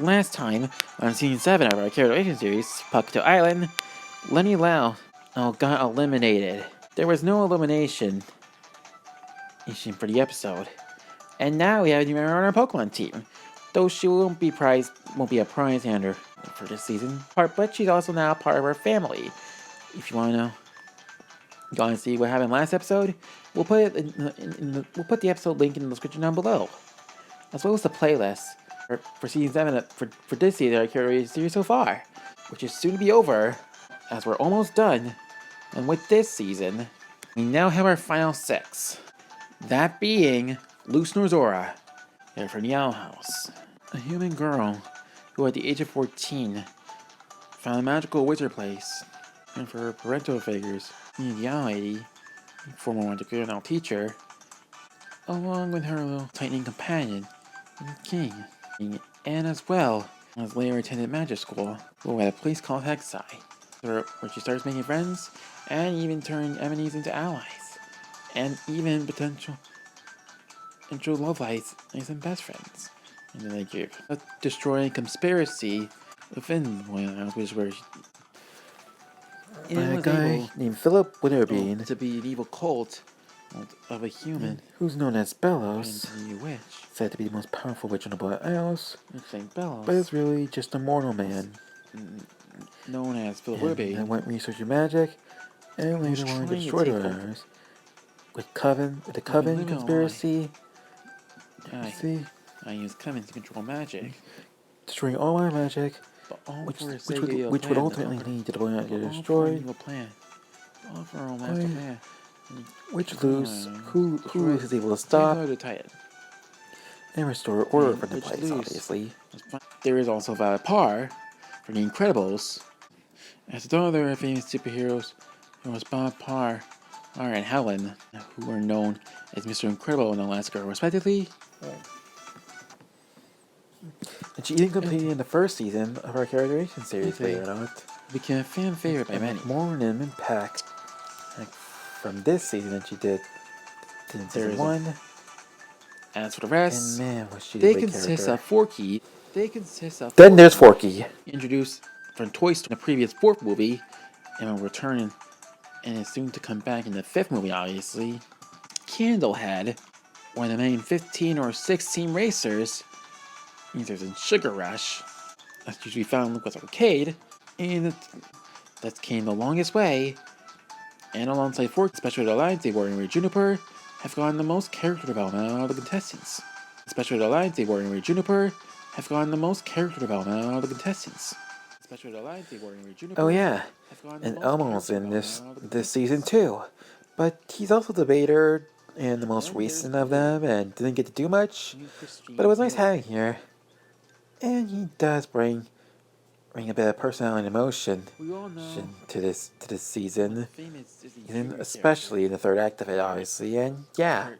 last time on Season 7 of our Characterization series, Pawkatail Island, Lenny Lau got eliminated. There was no elimination for the episode. And now we have her on our Pokemon team. Though she won't be a prize hander for this season, but she's also now part of our family. If you want to see what happened last episode, we'll put it we'll put the episode link in the description down below, as well as the playlist for season 7 for this season of our Characterization series so far, which is soon to be over, as we're almost done. And with this season, we now have our final 6. That being Luz Norzora, from the Owl House, a human girl who at the age of 14 found a magical wizard place, and for her parental figures, the Owl Lady, former Wonderful teacher, along with her little tightening companion, King, and as well as later attended magic school at a place called Hexai, where she starts making friends and even turning enemies into allies, and even potential love lives and best friends. And then they give a destroying conspiracy within the Royal House, which where a guy named Philip Witherbean to be an evil cult of a human who's known as Bellows, said to be the most powerful witch in the Black Isles, but is really just a mortal man known as Philip Witherbean, and went researching magic and later wanted to destroy the others with the Coven conspiracy. I use Coven to control magic, destroying all our magic, which would ultimately lead to the planet getting destroyed. Which Luz, who is able to stop and restore order from the place, obviously. There is also Valentine from The Incredibles, as the other famous superheroes who was Bob Parr and Helen, who are known as Mr. Incredible and Alaska, respectively. And she even competed in the first season of our Characterization series, believe it or not. Became a fan favorite by many. More in impact from this season than she did in season 1. As for the rest, and man, was she they consist of Forky. Then there's Forky, introduced from Toy Story in the previous 4th movie, and will return and is soon to come back in the 5th movie, obviously. Candlehead, one of the main 15 or 16 racers, users in Sugar Rush, that's usually found in Lucas Arcade, and that came the longest way, and alongside Forky, especially the Alliance Warrior and Juniper, have gotten the most character development out of all the contestants. Especially the Alliance Warrior and Juniper have gotten the most character development out of all the contestants. Oh yeah, and Elmo's in this season too, but he's also the debater and the most recent of them, and didn't get to do much. But it was nice having here, and he does bring a bit of personality and emotion to this season, and especially in the 3rd act of it, obviously. And yeah,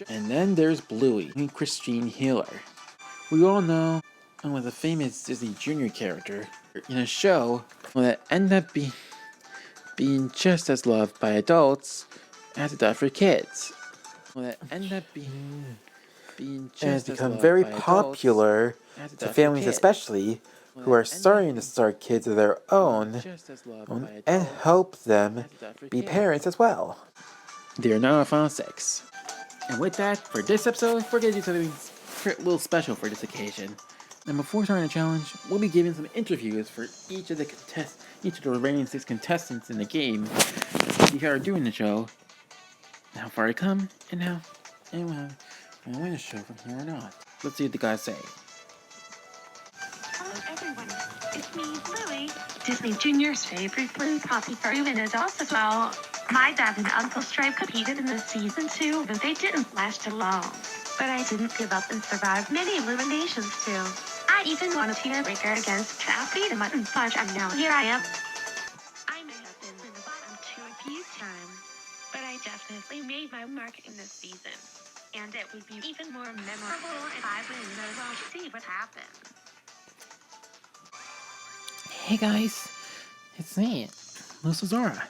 and then there's Bluey, Christine Healer. We all know was a famous Disney Junior character in a show that ended up being just as loved by adults as it does for kids. That ended up being just and has become very popular to families, especially who are starting to start kids of their own and help them be parents as well. They are now at Final 6. And with that, for this episode, we're going to do something a little special for this occasion. And before starting the challenge, we'll be giving some interviews for each of the remaining 6 contestants in the game to see how they're doing the show, and how far they come, and how we'll win the show from here on out. Let's see what the guys say. Hello everyone, it's me, Bluey, Disney Junior's favorite Blue Poppy Furry winners as well. My dad and Uncle Stripe competed in this season too, but they didn't last long. But I didn't give up and survived many eliminations too. I even won a tiebreaker against Chappie the Mutton Fudge, and now here I am. I may have been in the bottom 2 a few times, but I definitely made my mark in this season. And it would be even more memorable if I win, so we'll see what happens. Hey guys, it's me, Luz Norzora.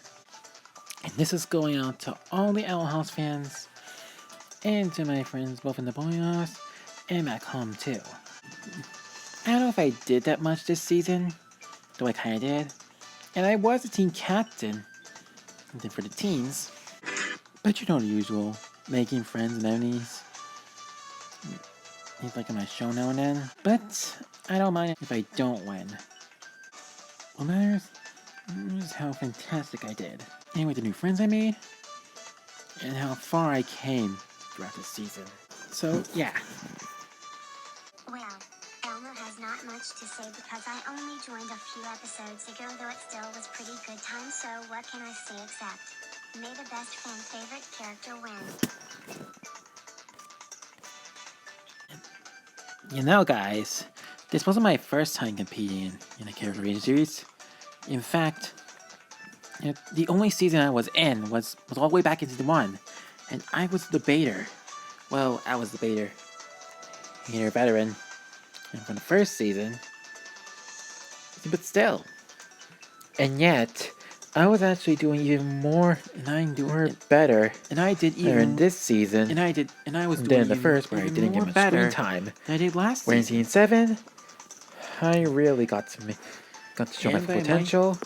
And this is going out to all the Owl House fans, and to my friends both in the Boy House and back home too. I don't know if I did that much this season, though I kinda did. And I was a team captain, for the teens. But you know the usual, making friends and enemies. It's like in my show now and then. But I don't mind if I don't win. What matters is how fantastic I did. And with the new friends I made, and how far I came throughout the season. So, yeah. Well, Elmo has not much to say because I only joined a few episodes ago, though it still was pretty good time, so what can I say except, may the best fan favorite character win. You know, guys, this wasn't my first time competing in a character creation series. In fact, the only season I was in was all the way back in season 1, and I was the debater. Well, I was the debater. You're a veteran. And from the first season, but still. And yet, I was actually doing even more, and I'm doing better. And I did even this season. And I was doing the first, where I didn't get much screen time. Than I did last season. Where in season 7, I really got to show my full potential.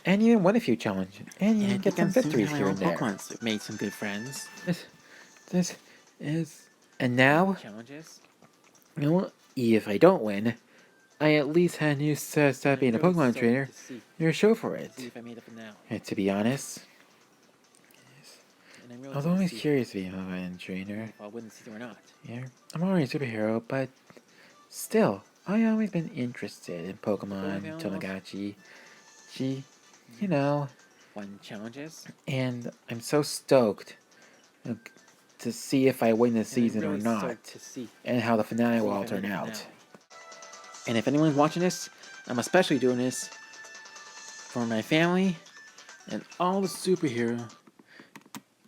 And even won a few challenges. And even get some victories here and there. Pokemon made some good friends. This is... And now... Challenges? You know what? If I don't win, I at least had you stop being a Pokemon trainer. You're a show for it. And to be honest, I was always curious to be a Pokemon trainer. Yeah, I'm already a superhero, but still, I've always been interested in Pokemon, Tamagotchi, you know. Won challenges. And I'm so stoked to see if I win this season or not, and how the finale will all turn out. And if anyone's watching this, I'm especially doing this for my family and all the superhero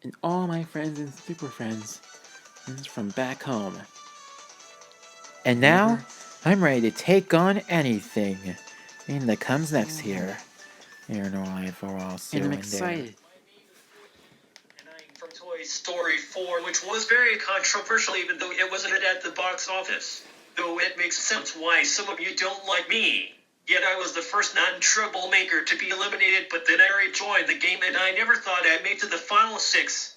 and all my friends and super friends from back home. And now, I'm ready to take on anything that comes next here in our life for all soon. And I'm excited. From Toy Story 4, which was very controversial even though it wasn't at the box office. Though it makes sense why some of you don't like me. Yet I was the first non-troublemaker to be eliminated, but then I rejoined the game and I never thought I'd make to the final 6.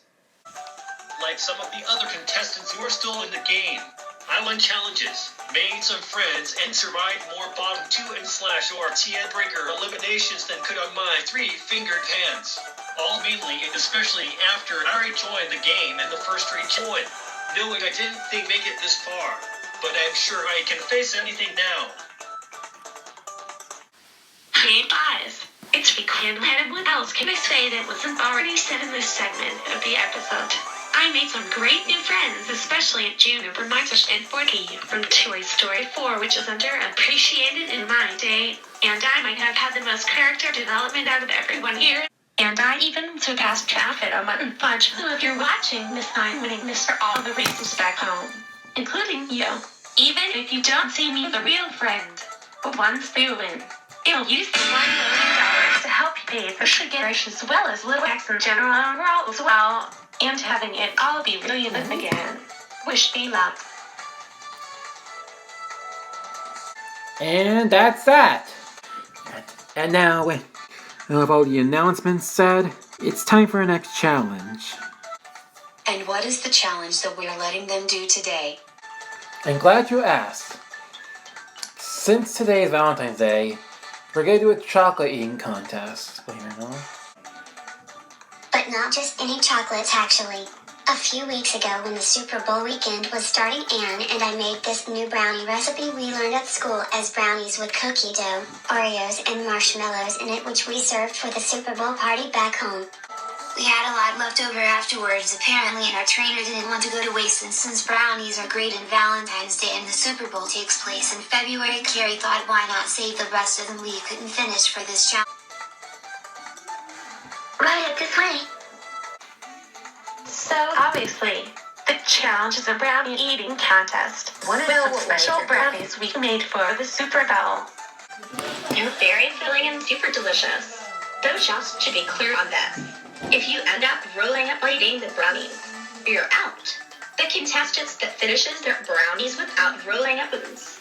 Like some of the other contestants who are still in the game. I won challenges, made some friends, and survived more bottom 2 and slash or TN breaker eliminations than could on my 3-fingered hands. All mainly and especially after I rejoined the game and the first rejoin, knowing I didn't think make it this far. But I'm sure I can face anything now. Hey guys, it's Weekend-headed. What else can I say that wasn't already said in this segment of the episode? I made some great new friends, especially at Juniper, Martish, and Forky from Toy Story 4, which is underappreciated in my day, and I might have had the most character development out of everyone here. And I even surpassed Traffic on Mutton Fudge, who if you're watching this, I'm winning this for all the races back home, including you. Even if you don't see me the real friend, but once you win, it'll use the $1 million to help you pay for Shigerish as well as Little X in general overall as well, and having it all be really them again. Wish me luck. And that's that. And now, with all the announcements said, it's time for our next challenge. And what is the challenge that we're letting them do today? I'm glad you asked. Since today is Valentine's Day, we're going to do a chocolate eating contest. Believe it or not. But not just any chocolates, actually. A few weeks ago when the Super Bowl weekend was starting, Anne and I made this new brownie recipe we learned at school as brownies with cookie dough, Oreos, and marshmallows in it, which we served for the Super Bowl party back home. We had a lot left over afterwards, apparently, and our trainer didn't want to go to waste, and since brownies are great in Valentine's Day and the Super Bowl takes place in February, Carrie thought why not save the rest of them we couldn't finish for this challenge. Right this way. So obviously, the challenge is a brownie eating contest. One of the special brownies we made for the Super Bowl. They're very filling and super delicious. Those shots should be clear on this. If you end up rolling up while eating the brownies, you're out. The contestants that finishes their brownies without rolling up wins.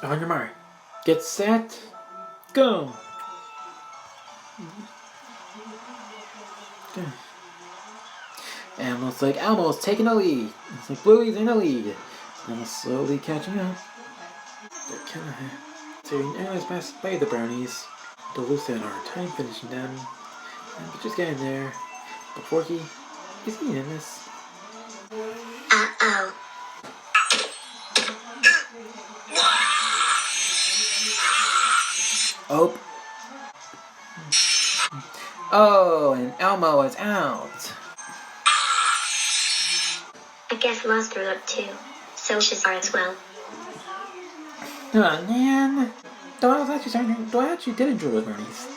On your mark. Get set. Go. Okay. And it looks like Elmo's taking the lead. It's like Bluey's in the lead. Elmo's slowly catching up. They're kind of tearing areas past by the Brownies. The loose end are time finishing them. And just getting there. But Forky is eating this. Uh-oh. Oh. Oh, and Elmo is out. I guess Mouse threw up too. So Shazar as well. Oh man. Though I actually did enjoy the Brownies.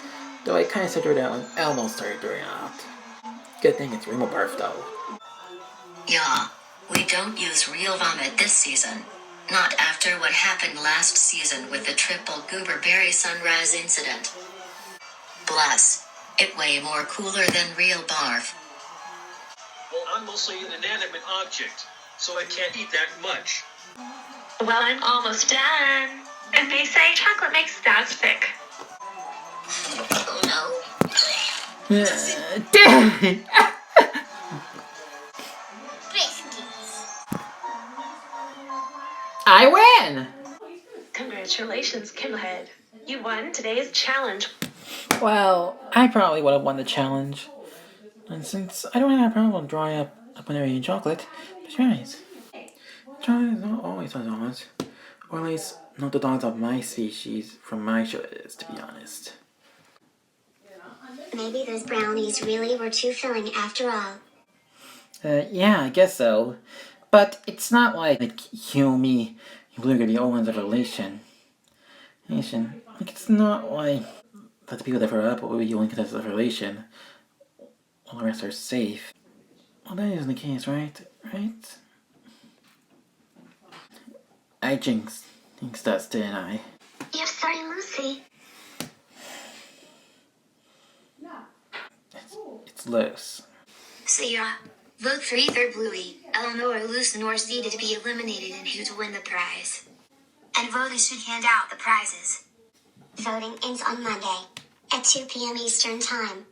Though I kind of set her down when Elmo started throwing out. Good thing it's Rainbow Barf though. Yeah, we don't use real vomit this season. Not after what happened last season with the triple Gooberberry Sunrise incident. Bless. It way more cooler than real barf. Well, I'm mostly an inanimate object, so I can't eat that much. Well, I'm almost done. And they say chocolate makes dogs sick. Oh no. Damn it! I win! Congratulations, Kimhead. You won today's challenge. Well, I probably would have won the challenge. And since I don't have a problem drawing up when eating chocolate, but guys, chocolate is not always on dogs. Or at least not the dogs of my species from my show is, to be honest. Maybe those brownies really were too filling after all. Yeah, I guess so. But it's not like you, me, you look at the old ones of relation. Like, it's not like that the people that were up will be only contest of relation. All the rest are safe. Well, that isn't the case, right? Right? I jinxed us, didn't I? Yep, sorry, Lucy. It's loose. So yeah, vote for either Bluey, Eleanor, or Lucy Norseed to be eliminated and who to win the prize. And voters should hand out the prizes. Voting ends on Monday at 2 p.m. Eastern Time.